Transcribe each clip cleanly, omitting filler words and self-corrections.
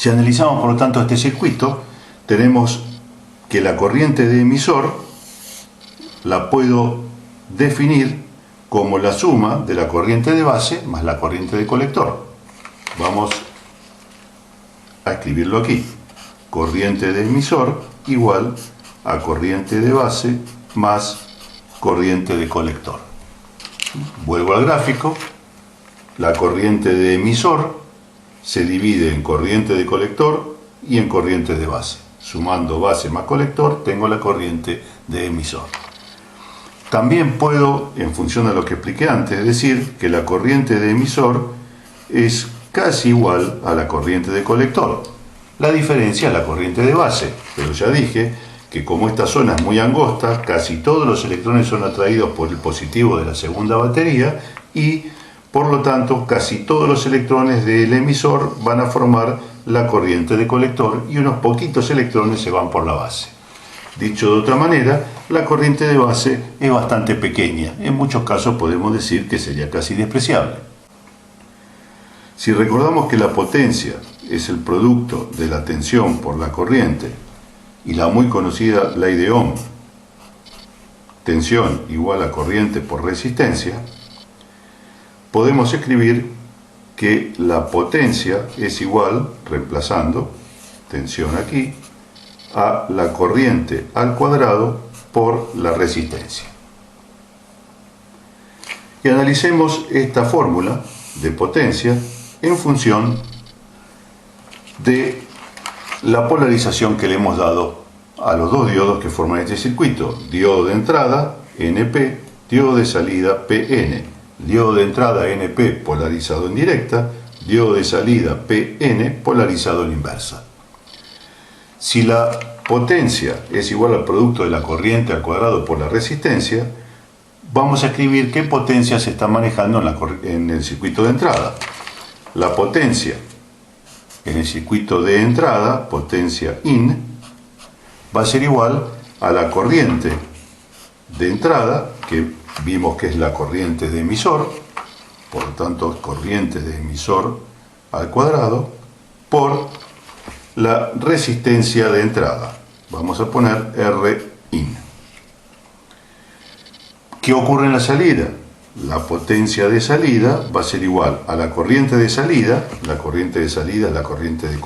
Si analizamos por lo tanto este circuito, tenemos que la corriente de emisor la puedo definir como la suma de la corriente de base más la corriente de colector. Vamos a escribirlo aquí. Corriente de emisor igual a corriente de base más corriente de colector. Vuelvo al gráfico. La corriente de emisor se divide en corriente de colector y en corriente de base. Sumando base más colector, tengo la corriente de emisor. También puedo, en función de lo que expliqué antes, decir que la corriente de emisor es casi igual a la corriente de colector. La diferencia es la corriente de base, pero ya dije que como esta zona es muy angosta, casi todos los electrones son atraídos por el positivo de la segunda batería y, por lo tanto, casi todos los electrones del emisor van a formar la corriente de colector y unos poquitos electrones se van por la base. Dicho de otra manera, la corriente de base es bastante pequeña. En muchos casos podemos decir que sería casi despreciable. Si recordamos que la potencia es el producto de la tensión por la corriente y la muy conocida ley de Ohm, tensión igual a corriente por resistencia, podemos escribir que la potencia es igual, reemplazando tensión aquí, a la corriente al cuadrado por la resistencia. Y analicemos esta fórmula de potencia en función de la polarización que le hemos dado a los dos diodos que forman este circuito. Diodo de entrada, NP, diodo de salida, PN. Diodo de entrada, NP, polarizado en directa, diodo de salida, PN, polarizado en inversa. Si la potencia es igual al producto de la corriente al cuadrado por la resistencia, vamos a escribir qué potencia se está manejando en el circuito de entrada. La potencia en el circuito de entrada, potencia IN, va a ser igual a la corriente de entrada, que vimos que es la corriente de emisor, por lo tanto corriente de emisor al cuadrado, por la resistencia de entrada. Vamos a poner Rin. ¿Qué ocurre en la salida? La potencia de salida va a ser igual a la corriente de salida. La corriente de salida es la corriente de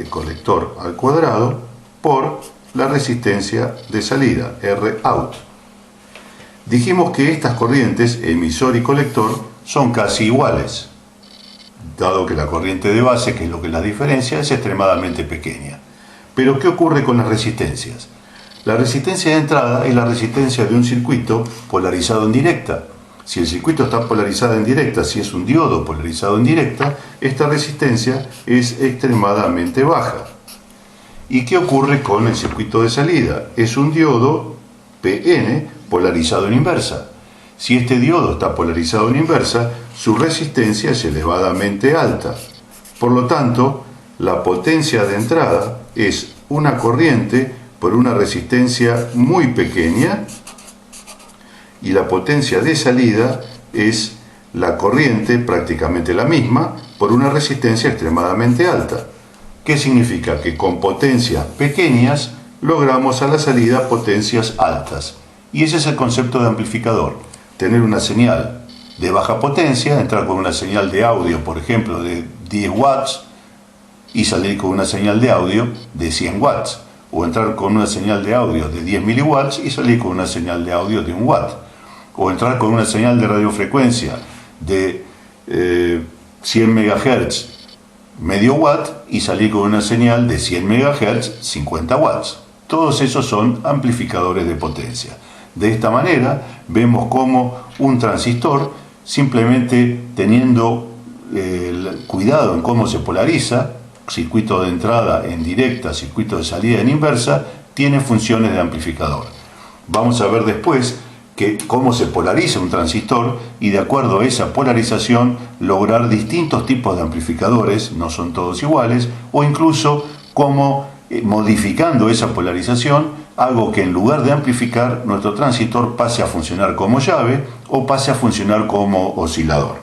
colector al cuadrado, por la resistencia de salida, Rout. Dijimos que estas corrientes, emisor y colector, son casi iguales, dado que la corriente de base, que es lo que las diferencia, es extremadamente pequeña. Pero ¿qué ocurre con las resistencias? La resistencia de entrada es la resistencia de un circuito polarizado en directa. Si el circuito está polarizado en directa, si es un diodo polarizado en directa, esta resistencia es extremadamente baja. ¿Y qué ocurre con el circuito de salida? Es un diodo PN polarizado en inversa. Si este diodo está polarizado en inversa, su resistencia es elevadamente alta. Por lo tanto, la potencia de entrada es una corriente por una resistencia muy pequeña, y la potencia de salida es la corriente prácticamente la misma por una resistencia extremadamente alta. ¿Qué significa? Que con potencias pequeñas logramos a la salida potencias altas. Y ese es el concepto de amplificador. Tener una señal de baja potencia, entrar con una señal de audio, por ejemplo, de 10 watts y salir con una señal de audio de 100 watts. O entrar con una señal de audio de 10 miliwatts y salir con una señal de audio de 1 watt. O entrar con una señal de radiofrecuencia de 100 MHz, medio watt, y salir con una señal de 100 MHz, 50 watts. Todos esos son amplificadores de potencia. De esta manera vemos cómo un transistor, simplemente teniendo cuidado en cómo se polariza, circuito de entrada en directa, circuito de salida en inversa, tiene funciones de amplificador. Vamos a ver después cómo se polariza un transistor y, de acuerdo a esa polarización, lograr distintos tipos de amplificadores, no son todos iguales, o incluso cómo, modificando esa polarización, hago que en lugar de amplificar, nuestro transistor pase a funcionar como llave o pase a funcionar como oscilador.